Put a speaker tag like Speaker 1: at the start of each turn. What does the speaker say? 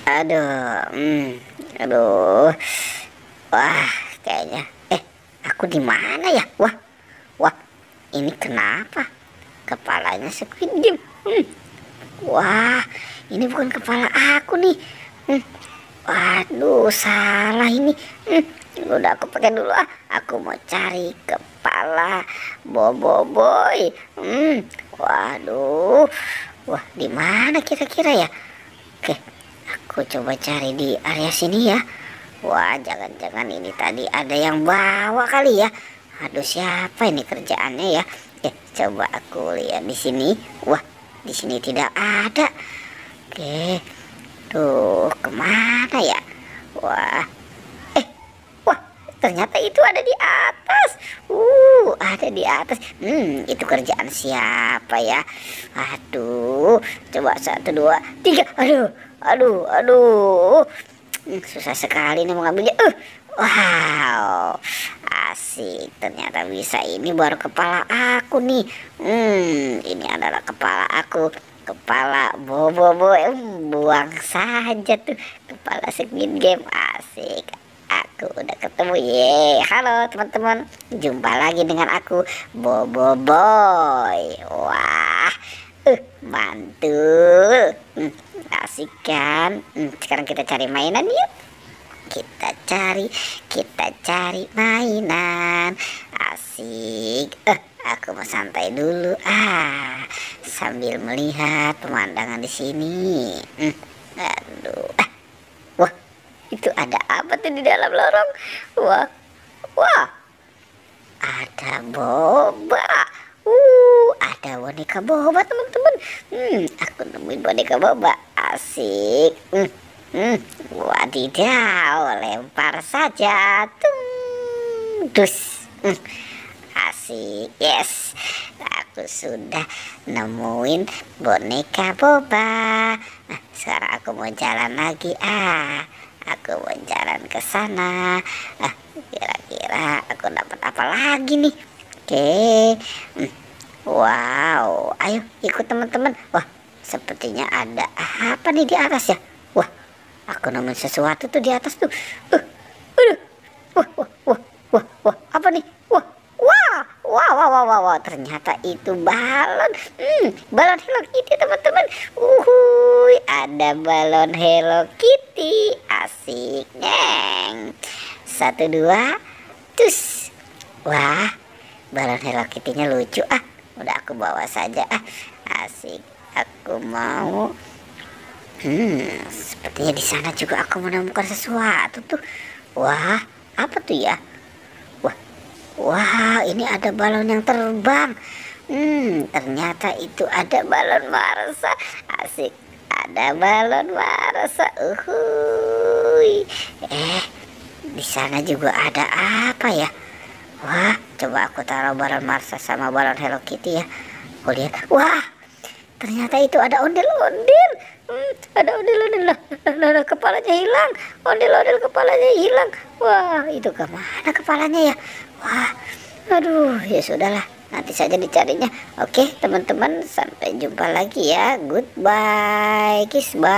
Speaker 1: Aduh, aduh, wah, kayaknya, aku di mana ya? Wah, wah, ini kenapa? Kepalanya Squid Game. Wah, ini bukan kepala aku nih. Waduh, salah ini. Udah aku pakai dulu ah. Aku mau cari kepala Boboiboy. Waduh, wah, di mana kira-kira ya? Oke, aku coba cari di area sini ya. Wah, jangan-jangan ini tadi ada yang bawa kali ya. Aduh, siapa ini kerjaannya ya? Coba aku lihat di sini. Wah, di sini tidak ada. Oke, tuh kemana ya? Wah, wah, ternyata itu ada di atas. Ada di atas. Itu kerjaan siapa ya? Aduh, coba 1, 2, 3. Aduh. Susah sekali nih mengambilnya. Wow, asik. Ternyata bisa. Ini baru kepala aku nih. Ini adalah kepala aku. Kepala Boboiboy. Buang saja tuh kepala Squid Game. Asik. Aku udah ketemu. Halo teman-teman. Jumpa lagi dengan aku, Boboiboy. Wah, mantul. Asik kan? Sekarang kita cari mainan yuk. Kita cari mainan. Asik. Aku mau santai dulu sambil melihat pemandangan di sini. Aduh. Wah, itu ada apa tuh di dalam lorong? Wah. Ada boba. Ada boneka boba teman-teman. Aku nemuin boneka boba. Asik. Wadidaw, lempar saja. Dus. Asik. Yes, aku sudah nemuin boneka boba. Sekarang aku mau jalan lagi. Aku mau jalan ke sana. Kira-kira aku dapat apa lagi nih? Oke. Wow, ayo ikut teman-teman. Wah, sepertinya ada apa nih di atas ya? Wah, aku nemuin sesuatu tuh di atas tuh. Wah, apa nih? Wah, ternyata itu balon. Balon Hello Kitty teman-teman. Ada balon Hello Kitty. Asik, neng. 1, 2, tus. Wah, balon Hello Kitty-nya lucu. Udah aku bawa saja. Asik. Aku mau. Sepertinya di sana juga aku menemukan sesuatu tuh. Wah, apa tuh ya? Wah, ini ada balon yang terbang. Ternyata itu ada balon Marsa. Asik, ada balon Marsa. Di sana juga ada apa ya? Wah, coba aku taruh balon Marsa sama balon Hello Kitty ya. Aku lihat. Wah, ternyata itu ada ondel-ondel. Ada ondel-ondel lah, kepalanya hilang. Ondel-ondel kepalanya hilang. Wah, itu kemana kepalanya ya? Wah, aduh, ya sudahlah, nanti saja dicarinya. Oke, teman-teman, sampai jumpa lagi ya. Goodbye, kiss, bye.